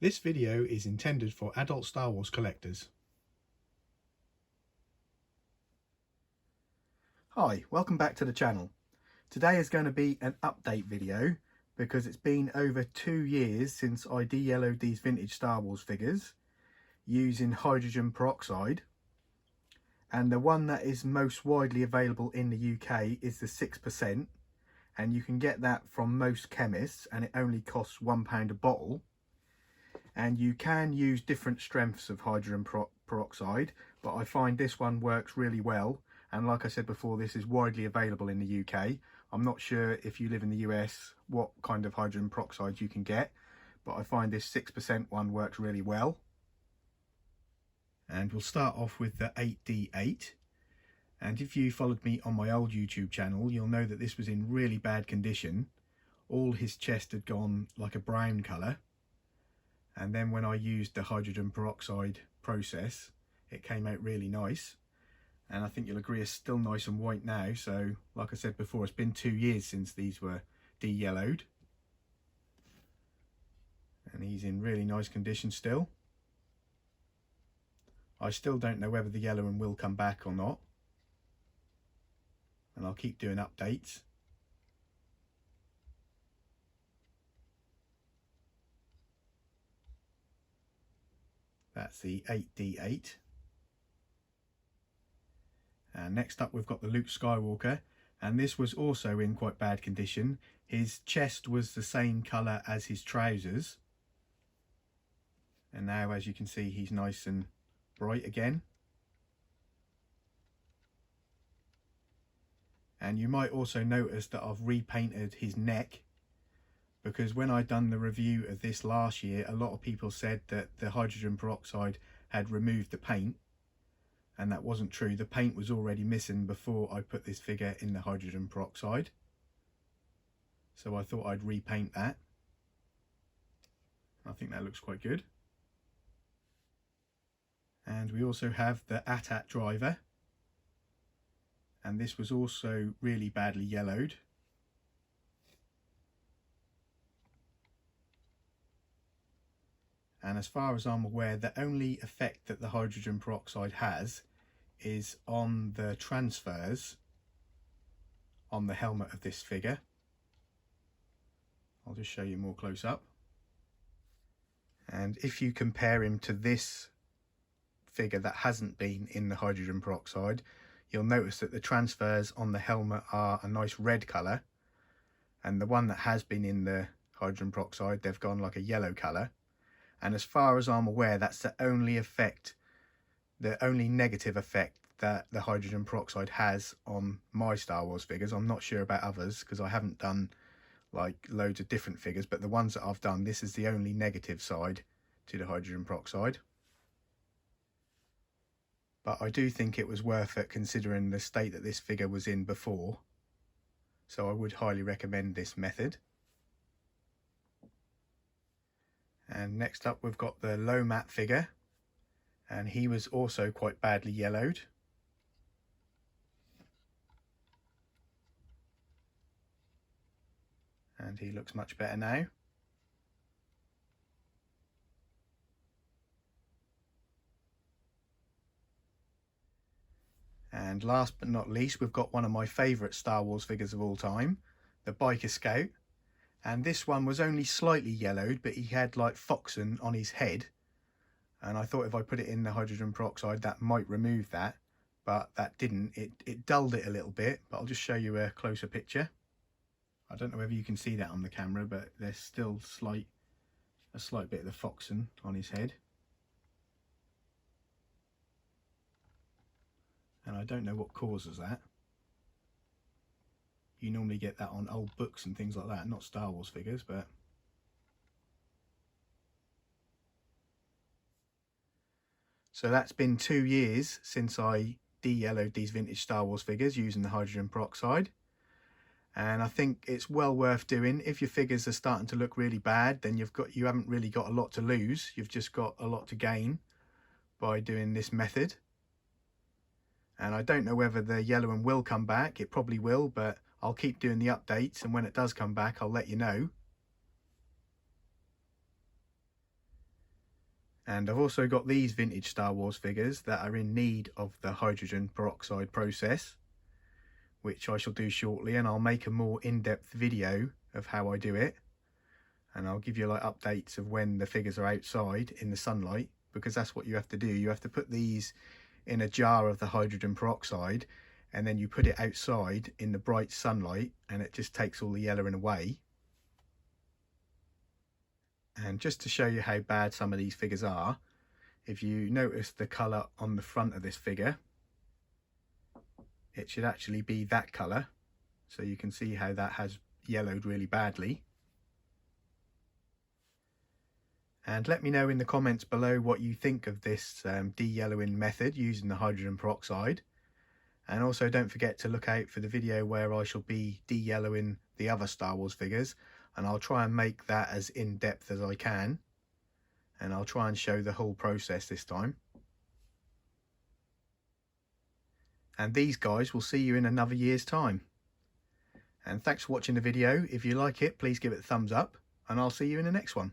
This video is intended for adult Star Wars collectors. Hi, welcome back to the channel. Today is going to be an update video because it's been over 2 years since I de-yellowed these vintage Star Wars figures using hydrogen peroxide, and the one that is most widely available in the UK is the 6%, and you can get that from most chemists and it only costs £1 a bottle. And you can use different strengths of hydrogen peroxide, but I find this one works really well. And like I said before, this is widely available in the UK. I'm not sure if you live in the US what kind of hydrogen peroxide you can get, but I find this 6% one works really well. And we'll start off with the 8D8. And if you followed me on my old YouTube channel, you'll know that this was in really bad condition. All his chest had gone like a brown colour. And then when I used the hydrogen peroxide process, it came out really nice. And I think you'll agree it's still nice and white now. So like I said before, it's been 2 years since these were de-yellowed. And he's in really nice condition still. I still don't know whether the yellowing will come back or not. And I'll keep doing updates. That's the 8D8. And next up we've got the Luke Skywalker, and this was also in quite bad condition. His chest was the same colour as his trousers, and now as you can see he's nice and bright again. And you might also notice that I've repainted his neck, because when I done the review of this last year, a lot of people said that the hydrogen peroxide had removed the paint, and that wasn't true. The paint was already missing before I put this figure in the hydrogen peroxide, so I thought I'd repaint that. I think that looks quite good. And we also have the AT-AT driver, and this was also really badly yellowed. And as far as I'm aware, the only effect that the hydrogen peroxide has is on the transfers on the helmet of this figure. I'll just show you more close up. And if you compare him to this figure that hasn't been in the hydrogen peroxide, you'll notice that the transfers on the helmet are a nice red colour, and the one that has been in the hydrogen peroxide, they've gone like a yellow colour. And as far as I'm aware, that's the only effect, the only negative effect that the hydrogen peroxide has on my Star Wars figures. I'm not sure about others because I haven't done like loads of different figures, but the ones that I've done, this is the only negative side to the hydrogen peroxide. But I do think it was worth it considering the state that this figure was in before. So I would highly recommend this method. And next up we've got the Lomat figure, and he was also quite badly yellowed. And he looks much better now. And last but not least, we've got one of my favourite Star Wars figures of all time, the Biker Scout. And this one was only slightly yellowed, but he had like Foxen on his head. And I thought if I put it in the hydrogen peroxide, that might remove that. But that didn't. It dulled it a little bit, but I'll just show you a closer picture. I don't know whether you can see that on the camera, but there's still a slight bit of the Foxen on his head. And I don't know what causes that. You normally get that on old books and things like that, not Star Wars figures, but... So that's been 2 years since I de-yellowed these vintage Star Wars figures using the hydrogen peroxide. And I think it's well worth doing. If your figures are starting to look really bad, then you haven't really got a lot to lose. You've just got a lot to gain by doing this method. And I don't know whether the yellowing will come back. It probably will, but I'll keep doing the updates, and when it does come back, I'll let you know. And I've also got these vintage Star Wars figures that are in need of the hydrogen peroxide process, which I shall do shortly, and I'll make a more in-depth video of how I do it, and I'll give you like updates of when the figures are outside in the sunlight, because that's what you have to do. You have to put these in a jar of the hydrogen peroxide, and then you put it outside in the bright sunlight, and it just takes all the yellowing away. And just to show you how bad some of these figures are, if you notice the colour on the front of this figure, it should actually be that colour, so you can see how that has yellowed really badly. And let me know in the comments below what you think of this de-yellowing method using the hydrogen peroxide. And also don't forget to look out for the video where I shall be de-yellowing the other Star Wars figures, and I'll try and make that as in-depth as I can, and I'll try and show the whole process this time. And these guys will see you in another year's time. And thanks for watching the video. If you like it, please give it a thumbs up, and I'll see you in the next one.